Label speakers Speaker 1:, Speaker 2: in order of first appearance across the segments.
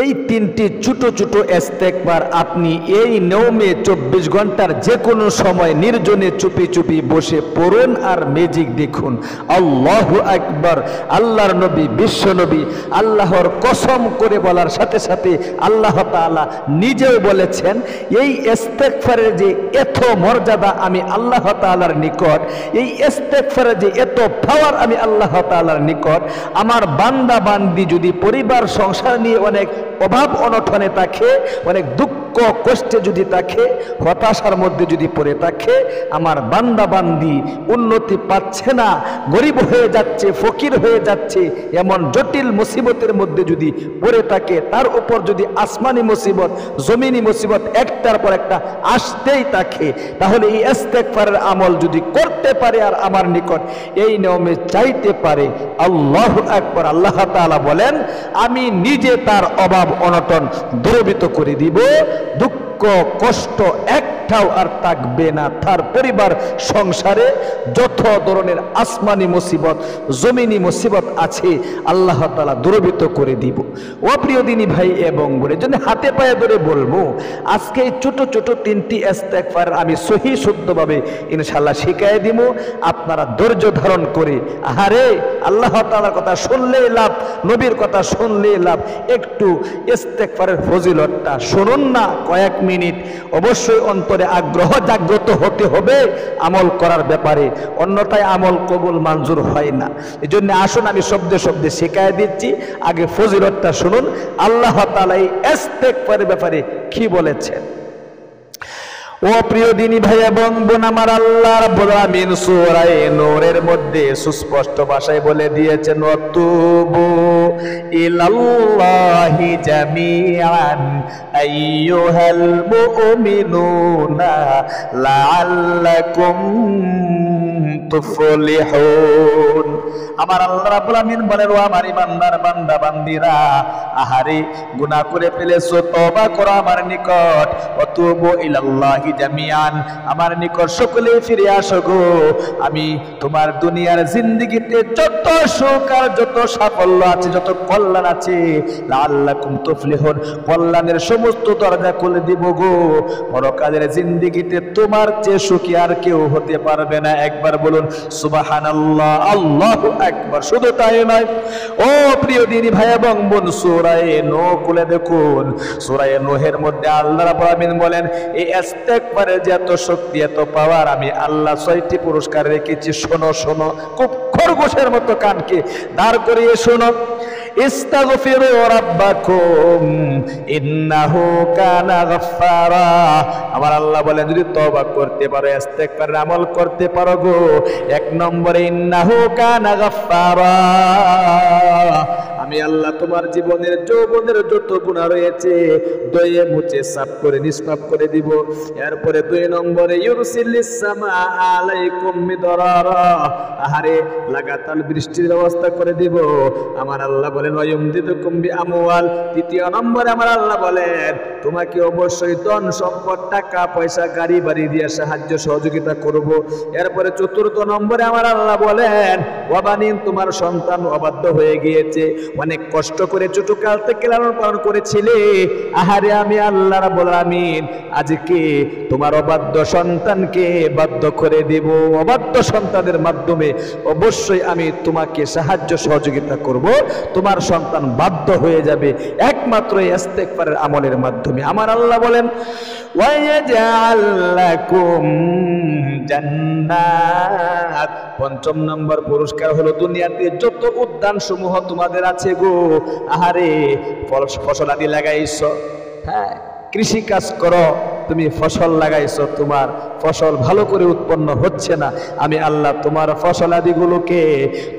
Speaker 1: এই তিনটি ছোট ছোট ইস্তেগফার আপনি এই নিয়মে 24 ঘন্টার যে কোনো সময় নির্জনে চুপি চুপি বসে পড়ুন আর ম্যাজিক দেখুন। আল্লাহু আকবার। আল্লাহর নবী, বিশ্ব নবী আল্লাহর কসম করে বলার সাথে সাথে আল্লাহ তাআলা নিজেও বলেছেন, এই ইস্তেগফারের যে এত মর্যাদা আমি আল্লাহ তাআলার নিকট, এই ইস্তেগফারের যে এত পাওয়ার আমি আল্লাহ তাআলার নিকট, আমার বান্দা বান্দি যদি পরিবার সংসার নিয়ে অনেক অভাব অনটনে থাকে, অনেক দুঃখ কষ্টে যদি থাকে, হতাশার মধ্যে যদি পড়ে থাকে, আমার বান্দা বান্দি উন্নতি পাচ্ছে না, গরিব হয়ে যাচ্ছে, ফকির হয়ে যাচ্ছে, এমন জটিল মুসিবতের মধ্যে যদি পড়ে থাকে, তার উপর যদি আসমানি মুসিবত জমিনি মুসিবত একটার পর একটা আসতেই থাকে, তাহলে এই ইস্তেগফারের আমল যদি করতে পারে আর আমার নিকট এই নিয়মে চাইতে পারে, আল্লাহু আকবার, আল্লাহ তাআলা বলেন আমি নিজে তার অভাব অনটন দূরীভূত করে দিব, দুঃখ কষ্ট একটাও আর থাকবে না, তার পরিবার সংসারে যত ধরনের আসমানি মুসিবত জমিনি মুসিবত আছে আল্লাহ তাআলা দূরীভূত করে দিব। ও প্রিয় দিনী ভাই এবং বোনের জন্য হাতে পায়ে ধরে বলবো, আজকে এই ছোট ছোট তিনটি ইস্তেগফার আমি সহি শুদ্ধভাবে ইনশাআল্লাহ শিখিয়ে দিব। আপনারা ধৈর্য ধারণ করে, আহারে আল্লাহ তাআলার কথা শুনলেই লাভ, নবীর কথা শুনলেই লাভ, একটু ইস্তেগফারের ফজিলতটা শুনুন না কয়েক মিনিট। অবশ্যই অন্তরে আগ্রহ জাগ্রত হতে হবে আমল করার ব্যাপারে, অন্যথায় আমল কবুল মঞ্জুর হয় না। এই জন্য আসুন আমি শব্দে শব্দে শিখিয়ে দিচ্ছি, আগে ফজিলতটা শুনুন আল্লাহ তাআলা এই ইস্তেগফারের ব্যাপারে কি বলেছেন। ও প্রিয় দিনী ভাই এবং বোন, আমার আল্লাহ রাব্বুল আমিন সূরা নূরের মধ্যে সুস্পষ্ট ভাষায় বলে দিয়েছেন, ওয়াতুবু ইলাল্লাহি জামিআন আইয়ুহাল মুমিনুনা লাআল্লাকুম তুফলিহুন। আমার আল্লাহ রাব্বুল আমিন বলেন, ও আমার ইমানদার বান্দা বান্দিরা, আহারে গুনাহ করে ফেলেছো, তওবা করো আমার নিকট, ওয়াতুবু ইলাল্লাহি জামিআন, আমার নিকট সকলেই ফিরে আসো গো। আমি তোমার দুনিয়ার জিন্দেগিতে যত সুখ আর যত সাফল্য আছে, যত কল্যাণ আছে, লাআল্লাকুম তুফলিহুন, কল্যাণের সমস্ত দরজা খুলে দিব গো। পরকালের জিন্দেগিতে তোমার চেয়ে সুখী আর কেউ হতে পারবে না। একবার বলুন সুবহানাল্লাহ, আল্লাহু আকবার। শুধু তাই নয়, ও প্রিয় দিনী ভাই এবং বোন, সূরা নূহ খুলে দেখুন। সূরা নূহের মধ্যে আল্লাহ রাব্বুল আমিন বলেন, এই ইস্তেগফারের যে এত শক্তি এত পাওয়ার আমি আল্লাহ 6টি পুরস্কার রেখেছি। শোনো শোনো, খুব খরগোশের মতো কানকে দাঁড় করিয়ে শোনো। ইস্তাগফিরু রাব্বাকুম ইন্নাহু কানা গাফফারা। আমার আল্লাহ বলেন, যদি তওবা করতে পারো, ইস্তেগফারের আমল করতে পারো গো, 1 নম্বরে ইন্নাহু কানা গাফফারা, আমি আল্লাহ তোমার জীবনের যৌবনের যত গুনাহ রয়েছে দয়ে মুছে সাফ করে নিষ্পাপ করে দিব। এরপরে 2 নম্বরে ইউরসিলিস সামা আলাইকুম মিদরারা, আহারে লাগাতার বৃষ্টির ব্যবস্থা করে দিব। আমার আল্লাহ বলেন, ওয়ায়ুমদিদুকুম বিআমওয়াল। 3 নম্বরে আমার আল্লাহ বলেন, তোমাকে অবশ্যই ধন সম্পদ টাকা পয়সা গাড়ি বাড়ি দিয়ে সাহায্য সহযোগিতা করব। এরপরে 4 নম্বরে আমার আল্লাহ বলেন, ওয়াবানিন, তোমার সন্তান অবাধ্য হয়ে গিয়েছে, অনেক কষ্ট করে ছোটকাল থেকে লালন পালন করেছিলে, আহারে আমি আল্লাহ রাব্বুল আমিন আজকে তোমার অবাধ্য সন্তানকে বাধ্য করে দেব। অবাধ্য সন্তানের মাধ্যমে অবশ্যই আমি তোমাকে সাহায্য সহযোগিতা করব, তোমার সন্তান বাধ্য হয়ে যাবে একমাত্র ইস্তেগফারের আমলের মাধ্যমে। আমার আল্লাহ বলেন, ওয়ায়াজআল লাকুম জান্নাত। 5 নম্বর পুরস্কার হলো, দুনিয়াতে যত উদ্যান সমূহ তোমাদের আছে গো, আহারে ফসল আদি লাগাইছো, হ্যাঁ কৃষি কাজ করো, তুমি ফসল লাগাইছো, তোমার ফসল ভালো করে উৎপন্ন হচ্ছে না, আমি আল্লাহ তোমার ফসল আদিগুলোকে,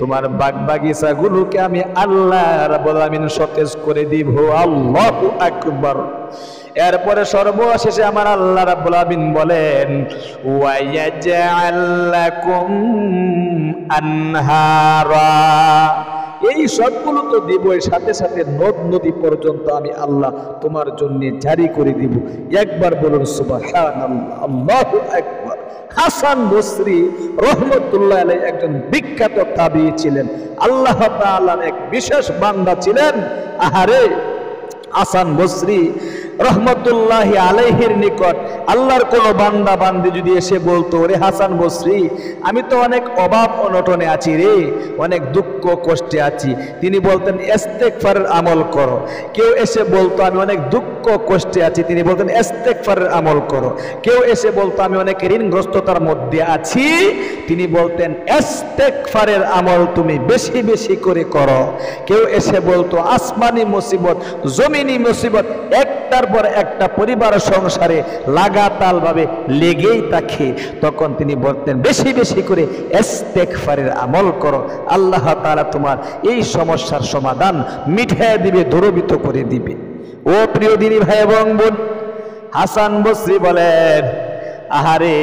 Speaker 1: তোমার বাগ বাগিচা গুলোকে আমি আল্লাহ রাব্বুল আমিন সতেজ করে দিব। আল্লাহু আকবার। এরপরে সর্বশেষে আমার আল্লাহ রাব্বুল আমিন বলেন, ওয়ায়াজআল লাকুম আনহারা। এই সবগুলো তো দিবই, সাথে সাথে নদ নদী পর্যন্ত আমি আল্লাহ তোমার জন্য জারি করে দিব। একবার বলুন সুবহানাল্লাহ, আল্লাহু আকবার। হাসান বসরি রহমতুল্লাহ আলাইহি একজন বিখ্যাত তাবিঈ ছিলেন, আল্লাহ তাআলার এক বিশেষ বান্দা ছিলেন। আহারে হাসান বসরি রহমতুল্লাহি আলাইহির নিকট আল্লাহর কোনো বান্দা বান্দি যদি এসে বলতো, রে হাসান বসরি, আমি তো অনেক অভাব অনটনে আছি রে, অনেক দুঃখ কষ্টে আছি, তিনি বলতেন ইস্তেগফারের আমল করো। কেউ এসে বলতো আমি অনেক দুঃখ কষ্টে আছি, তিনি বলতেন ইস্তেগফারের আমল করো। কেউ এসে বলতো আমি অনেক ঋণগ্রস্ততার মধ্যে আছি, তিনি বলতেন ইস্তেগফারের আমল তুমি বেশি বেশি করে করো। কেউ এসে বলতো আসমানি মুসিবত জমিনি মুসিবত একটার পর একটা পরিবার সংসারে লাগাতার ভাবে লেগেই থাকে, তখন তিনি বলতেন বেশি বেশি করে ইস্তেগফারের আমল করো, আল্লাহ তাআলা তোমার এই সমস্যার সমাধান মিটিয়ে দিবে, দূরীভূত করে দিবে। ও প্রিয় দিনী ভাই এবং বোন, হাসান বসরি বলেন, আহারে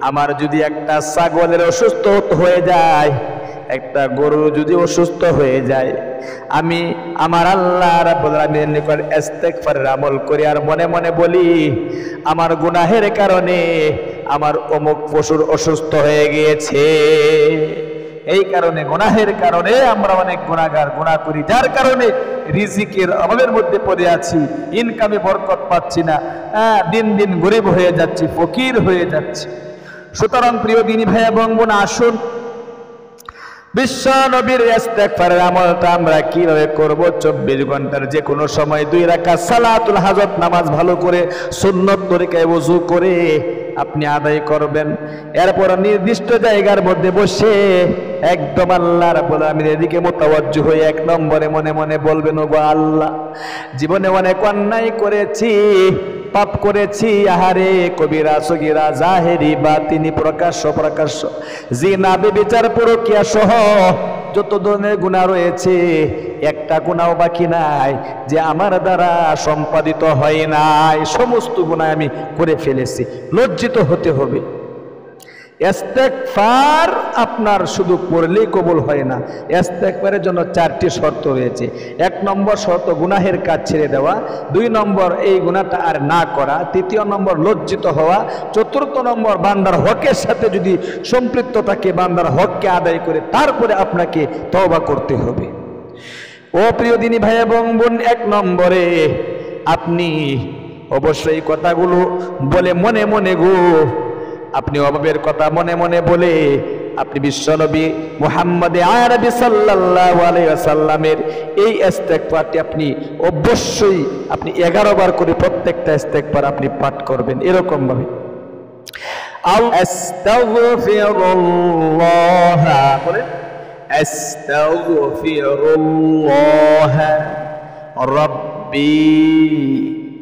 Speaker 1: আমার যদি একটা ছাগলের অসুস্থ হয়ে যায়, একটা গরু যদি অসুস্থ হয়ে যায়, আমি আমার আল্লাহ রাব্বুল আলামিনের নিকট ইস্তেগফারের আমল করি আর মনে মনে বলি আমার গুনাহের কারণে আমার অমুক পশুর অসুস্থ হয়ে গিয়েছে, এই কারণে গুনাহের কারণে আমরা অনেক গুনাহগার, গুনাহ করি, যার কারণে রিজিকের অভাবের মধ্যে পড়ে আছি, ইনকামে বরকত পাচ্ছি না, দিন দিন গরিব হয়ে যাচ্ছি, ফকির হয়ে যাচ্ছি। সুতরাং প্রিয় দিনী ভাই এবং বোন, আসুন বিশ্ব নবীর ইস্তেগফারের আমলটা আমরা কিভাবে করব। 24 ঘন্টার যে কোনো সময় 2 রাকাত সালাতুল হাজত নামাজ ভালো করে সুন্নত তরিকায় ওযু করে আপনি আদায় করবেন। এরপর নির্দিষ্ট জায়গার মধ্যে বসে একদম আল্লাহ রাব্বুল আলামিনের দিকে মুতাওয়াজ্জিহ হয়ে 1 নম্বরে মনে মনে বলবেন, ওগো আল্লাহ, জীবনে অনেক অন্যায় করেছি, পাপ করেছি, আহারে কবিরা সগীরা জাহেরি বাতিনি প্রকাশ্য প্রকাশ্য, জিনা ব্যভিচার পরকীয়া সহ যত ধরনের গুনাহ রয়েছে, একটা গুনাহ বাকি নাই যে আমার দ্বারা সম্পাদিত হয় নাই, সমস্ত গুনাহ আমি করে ফেলেছি, লজ্জিত হতে হবে। ইস্তেগফার আপনার শুধু পড়লেই কবুল হয় না, ইস্তেগফারের জন্য 4টি শর্ত রয়েছে। 1 নম্বর শর্ত গুনাহের কাজ ছেড়ে দেওয়া, 2 নম্বর এই গুনাহটা আর না করা, 3 নম্বর লজ্জিত হওয়া, 4 নম্বর বান্দার হকের সাথে যদি সম্পৃক্ত থাকে বান্দার হককে আদায় করে তারপরে আপনাকে তওবা করতে হবে। ও প্রিয় দিনী ভাই এবং বোন, 1 নম্বরে আপনি অবশ্যই কথাগুলো বলে মনে মনে আপনি অভাবের কথা মনে মনে বলে আপনি বিশ্বনবী মুহাম্মদ আরবি সাল্লাল্লাহু আলাইহি ওয়াসাল্লামের এই ইস্তেগফারটি আপনি অবশ্যই আপনি 11 বার করে প্রত্যেকটা ইস্তেগফার আপনি পাঠ করবেন এরকম ভাবে। আস্তাগফিরুল্লাহ বলে, আস্তাগফিরুল্লাহ রাব্বি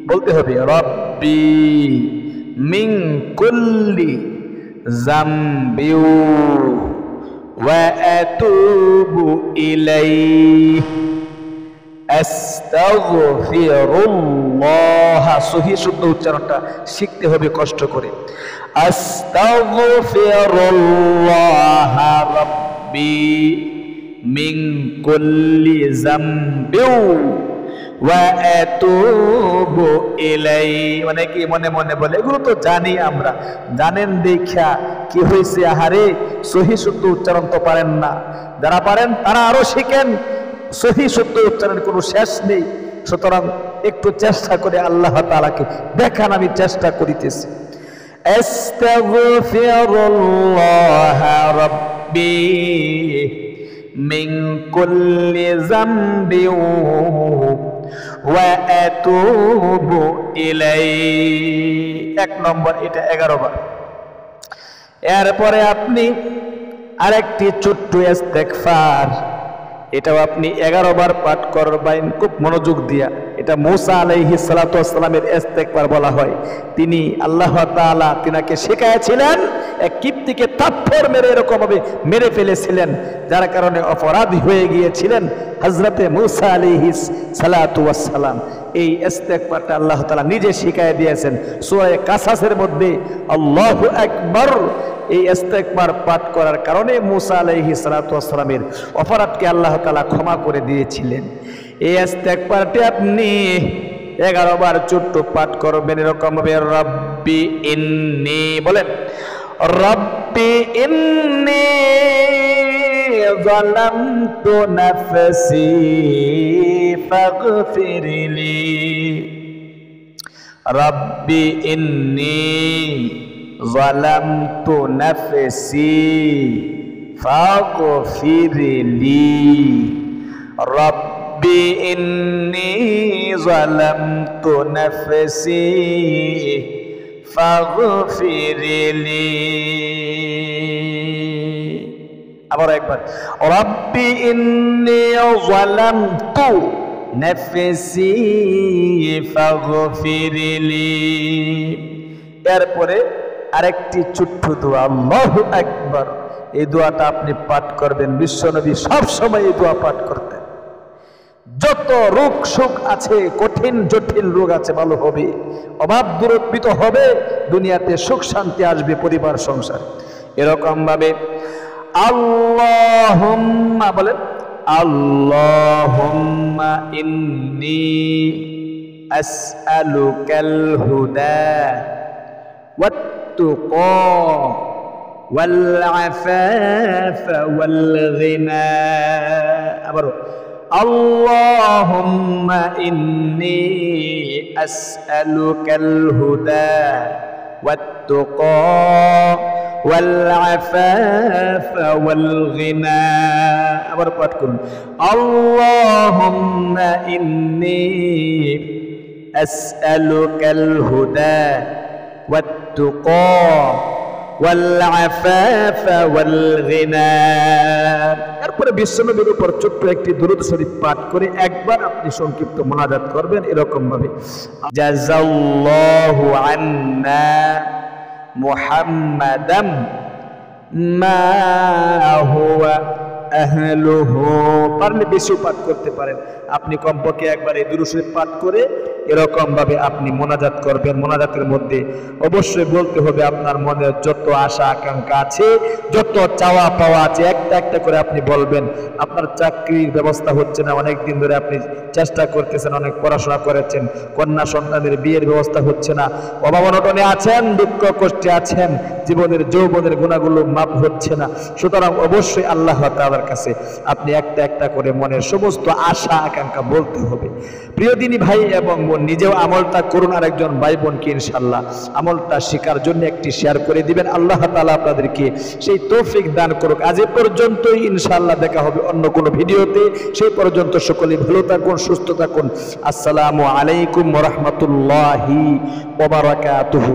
Speaker 1: বলতে হবে, রাব্বি মিন কুল্লি যামবি ওয়া আতুবু ইলাইহি আস্তাগফিরুল্লাহ। সহিহ শুদ্ধ উচ্চারণটা শিখতে হবে কষ্ট করে। আস্তাগফিরুল্লাহ রাব্বি মিন কুল্লি যামবি ওয়া আতুবু ইলাইহি। মানে কি মনে মনে বলে, এগুলো তো জানি আমরা, জানেন দেখা কি হয়েছে, আহারে সহিহ শুদ্ধ উচ্চারণ তো পারেন না, যারা পারেন তারা আরো শিখেন, সহিহ শুদ্ধ উচ্চারণের কোনো শেষ নেই। সুতরাং একটু চেষ্টা করে আল্লাহ তাআলাকে দেখান আমি চেষ্টা করিতেছি। আস্তাগফিরুল্লাহ রাব্বি মিন কুল্লি যামবি ওয়া আতুবু ইলাইহি। 1 নম্বর এটা 11 বার। এরপরে আপনি আরেকটি ছোট্ট ইস্তেগফার, এটাও আপনি 11 বার পাঠ করবেন খুব মনোযোগ দিয়া। এটা মুসা আলাইহিস সালাতু ওয়াস সালামের ইস্তেগফার বলা হয়। তিনি আল্লাহ তাআলা তিনাকে শেখাইছিলেন, এক কিপ্তিকে থাপ্পড় মেরে এরকম ভাবে মেরে ফেলেছিলেন, যার কারণে অপরাধী হয়ে গিয়েছিলেন হযরতে মুসা আলাইহিস সালাতু ওয়াস সালাম। এই ইস্তেগফারটা আল্লাহ তাআলা নিজে শিখায় দিয়েছেন সূরা কাসাসের মধ্যে। আল্লাহু আকবার। এই ইস্তেগফার পাঠ করার কারণে মুসা আলাইহিস সালাতু ওয়াস সালামের অপরাধকে আল্লাহ তাআলা ক্ষমা করে দিয়েছিলেন। এই ইস্তেগফারটি আপনি 11 বার ছোট্ট পাঠ করবেন এরকম ভাবে। রব্বি ইন্নী বলেন, রব্বি ইন্নী যালামতু নাফসি ফাগফিরলি রাব্বি ইন্নী যালামতু নাফসি ফাগফিরলি রাব্বি ইন্নী যালামতু নাফসি ফাগফিরলি। আবার একবার, রাব্বি ইন্নী যালামতু নাফসি ফাগফিরলি। এরপরে আরেকটি ছোট্ট দোয়া, আল্লাহু আকবার। এই দোয়াটা আপনি পাঠ করবেন। বিশ্বনবী সব সময় এই দোয়া পাঠ করতেন। যত রোগ শোক আছে, কঠিন জটিল রোগ আছে, ভালো হবে, অভাব দূরীভূত হবে, দুনিয়াতে সুখ শান্তি আসবে পরিবার সংসার। এরকম ভাবে আল্লাহুম্মা বলেন, আল্লাহুম্মা ইন্নী আসআলুকাল হুদা ওয়াত তুকা ওয়াল আফাফা ওয়াল গিনা। আবার আল্লাহুম্মা ইন্নী আসআলুকাল হুদা ওয়াত তুকা ওয়াল আফাফা ওয়াল গিনা। আবার পাঠ করুন, আল্লাহুম্মা ইন্নী আসআলুকাল হুদা ওয়াত তুকা ওয়াল আফাফা ওয়াল গিনা। এরপরে বিশ্বনবীর উপর ছোট্ট একটি দুরূদ শরীফ পাঠ করে একবার আপনি সংক্ষিপ্ত মুনাজাত করবেন এরকম ভাবে, জাযাল্লাহু আন্না মুহাম্মাদাম মা হুয়া আহলুহু। পারলে বেশি পাঠ করতে পারেন আপনি, কমপক্ষে একবার এই দুরূদ শরীফ পাঠ করে এরকম ভাবে আপনি মোনাজাত করবেন। মোনাজাতের মধ্যে অবশ্যই বলতে হবে আপনার মনে যত আশা আকাঙ্ক্ষা আছে, যত চাওয়া পাওয়া আছে, একটা একটা করে আপনি বলবেন। আপনার চাকরির ব্যবস্থা হচ্ছে না, অনেক দিন ধরে আপনি চেষ্টা করতেছেন, অনেক পড়াশোনা করেছেন, কন্যা সন্তানের বিয়ের ব্যবস্থা হচ্ছে না, অভাব অনটনে আছেন, দুঃখ কষ্টে আছেন, জীবনের যৌবনের গুণাগুলো মাপ হচ্ছে না। সুতরাং অবশ্যই আল্লাহ তাআলার কাছে আপনি একটা একটা করে মনের সমস্ত আশা আকাঙ্ক্ষা বলতে হবে। প্রিয় দিনী ভাই এবং বোন, নিজেও আমলটা করুন, আর একজন ভাই বোনকে ইনশাআল্লাহ আমলটা শেখার জন্য একটি শেয়ার করে দিবেন। আল্লাহ তাআলা আপনাদেরকে সেই তৌফিক দান করুক। আজ এ পর্যন্তই, ইনশাআল্লাহ দেখা হবে অন্য কোনো ভিডিওতে। সেই পর্যন্ত সকলে ভালো থাকুন, সুস্থ থাকুন। আসসালামু আলাইকুম ওয়া রাহমাতুল্লাহি ওয়া বারাকাতুহু।